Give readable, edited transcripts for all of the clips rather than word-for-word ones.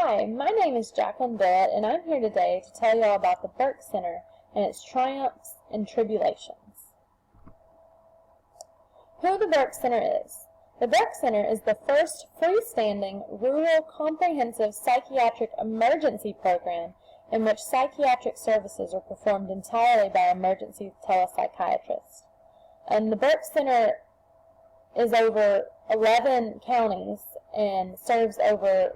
Hi, my name is Jacqueline Billett, and I'm here today to tell you all about the Burke Center and its triumphs and tribulations. Who the Burke Center is. The Burke Center is the first freestanding, rural, comprehensive psychiatric emergency program in which psychiatric services are performed entirely by emergency telepsychiatrists. And the Burke Center is over 11 counties and serves over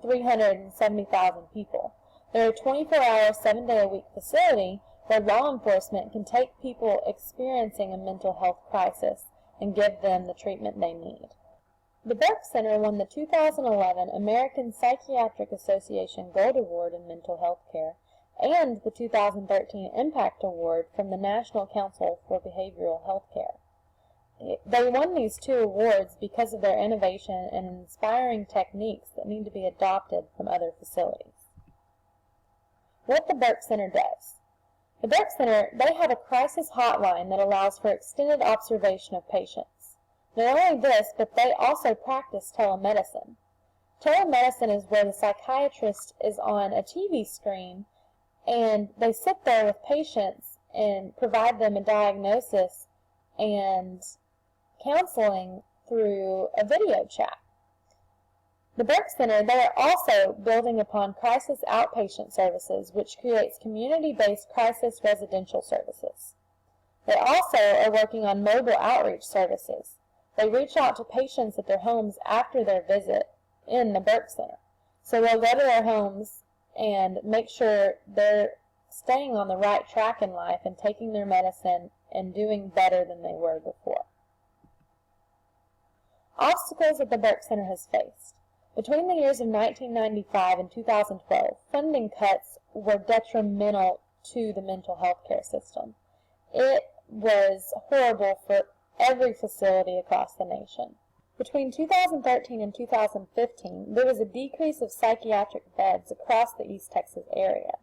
370,000 people. They're a 24-hour, 7-day-a-week facility where law enforcement can take people experiencing a mental health crisis and give them the treatment they need. The Burke Center won the 2011 American Psychiatric Association Gold Award in Mental Health Care and the 2013 Impact Award from the National Council for Behavioral Health Care. They won these two awards because of their innovation and inspiring techniques that need to be adopted from other facilities. What the Burke Center does. The Burke Center, they have a crisis hotline that allows for extended observation of patients. Not only this, but they also practice telemedicine. Telemedicine is where the psychiatrist is on a TV screen and they sit there with patients and provide them a diagnosis and counseling through a video chat. The Burke Center, they are also building upon crisis outpatient services, which creates community-based crisis residential services. They also are working on mobile outreach services. They reach out to patients at their homes after their visit in the Burke Center. So they'll go to their homes and make sure they're staying on the right track in life and taking their medicine and doing better than they were before. Obstacles that the Burke Center has faced. Between the years of 1995 and 2012, funding cuts were detrimental to the mental health care system. It was horrible for every facility across the nation. Between 2013 and 2015, there was a decrease of psychiatric beds across the East Texas area.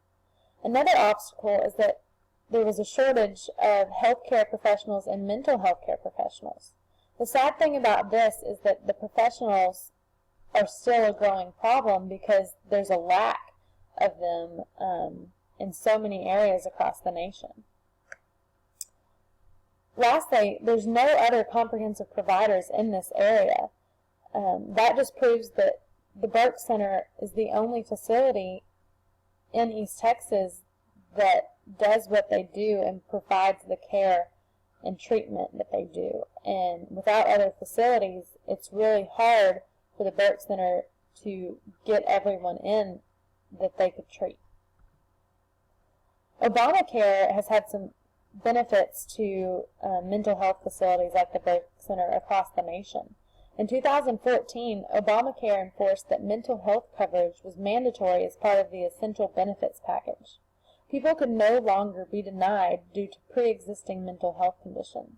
Another obstacle is that there was a shortage of healthcare professionals and mental health care professionals. The sad thing about this is that the professionals are still a growing problem because there's a lack of them in so many areas across the nation. Lastly, there's no other comprehensive providers in this area. That just proves that the Burke Center is the only facility in East Texas that does what they do and provides the care and treatment that they do. And without other facilities, it's really hard for the Burke Center to get everyone in that they could treat. Obamacare has had some benefits to mental health facilities like the Burke Center across the nation. In 2014, Obamacare enforced that mental health coverage was mandatory as part of the essential benefits package. People could no longer be denied due to pre-existing mental health conditions.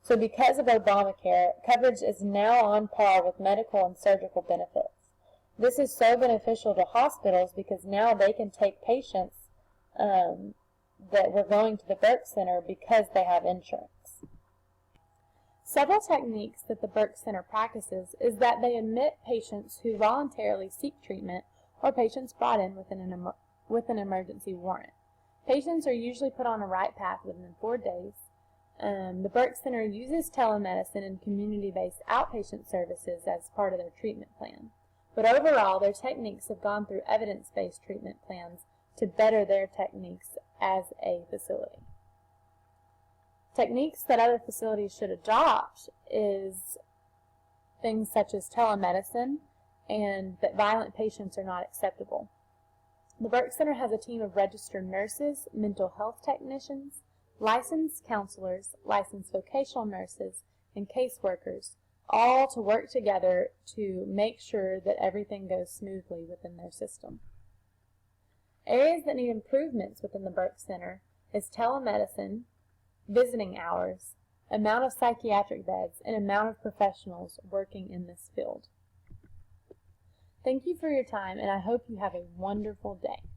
So because of Obamacare, coverage is now on par with medical and surgical benefits. This is so beneficial to hospitals because now they can take patients that were going to the Burke Center because they have insurance. Several techniques that the Burke Center practices is that they admit patients who voluntarily seek treatment or patients brought in with an emergency warrant. Patients are usually put on a right path within 4 days. The Burke Center uses telemedicine and community-based outpatient services as part of their treatment plan. But overall, their techniques have gone through evidence-based treatment plans to better their techniques as a facility. Techniques that other facilities should adopt is things such as telemedicine and that violent patients are not acceptable. The Burke Center has a team of registered nurses, mental health technicians, licensed counselors, licensed vocational nurses, and caseworkers, all to work together to make sure that everything goes smoothly within their system. Areas that need improvements within the Burke Center is telemedicine, visiting hours, amount of psychiatric beds, and amount of professionals working in this field. Thank you for your time, and I hope you have a wonderful day.